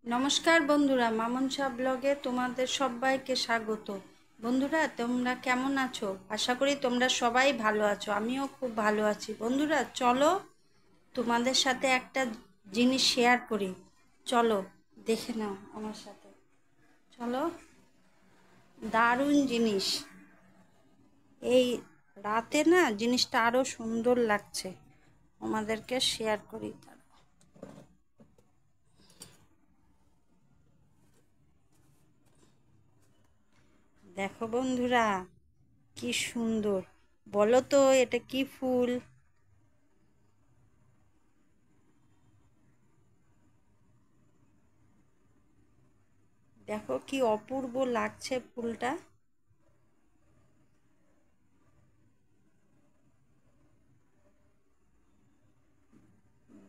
নমস্কার বন্ধুরা, মামুন শাহ ব্লগে তোমাদের সবাইকে স্বাগত। বন্ধুরা, তোমরা কেমন আছো? আশা করি তোমরা সবাই ভালো আছো। আমিও খুব ভালো আছি। বন্ধুরা, চলো তোমাদের সাথে একটা জিনিস শেয়ার করি। চলো দেখে নাও আমার সাথে। চলো, দারুণ জিনিস। এই রাতে না জিনিসটা আরো সুন্দর লাগছে, আমাদেরকে শেয়ার করি। দেখো বন্ধুরা, কি সুন্দর। বলো তো এটা কি ফুল? দেখো কি অপূর্ব লাগছে ফুলটা।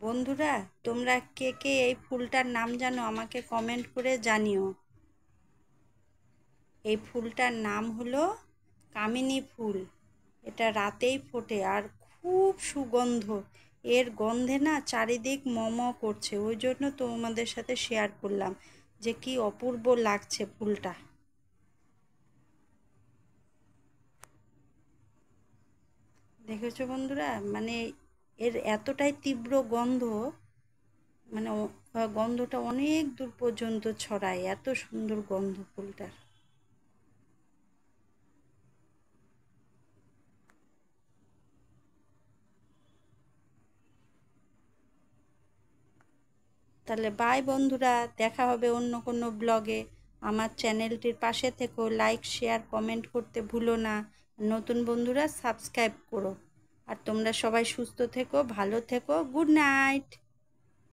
বন্ধুরা, তোমরা কে কে এই ফুলটার নাম জানো আমাকে কমেন্ট করে জানিও। এই ফুলটার নাম হলো কামিনী ফুল। এটা রাতেই ফোটে আর খুব সুগন্ধ। এর গন্ধে না চারিদিক মম করছে, ওই জন্য তোমাদের সাথে শেয়ার করলাম যে কি অপূর্ব লাগছে ফুলটা। দেখেছো বন্ধুরা, মানে এর এতটাই তীব্র গন্ধ, মানে গন্ধটা অনেক দূর পর্যন্ত ছড়ায়, এত সুন্দর গন্ধ ফুলটার। তাহলে বাই বন্ধুরা, দেখা হবে অন্য কোনো ব্লগে। আমার চ্যানেলটির পাশে থেকো, লাইক শেয়ার কমেন্ট করতে ভুলো না। নতুন বন্ধুরা সাবস্ক্রাইব করো। আর তোমরা সবাই সুস্থ থেকো, ভালো থেকো। Good night.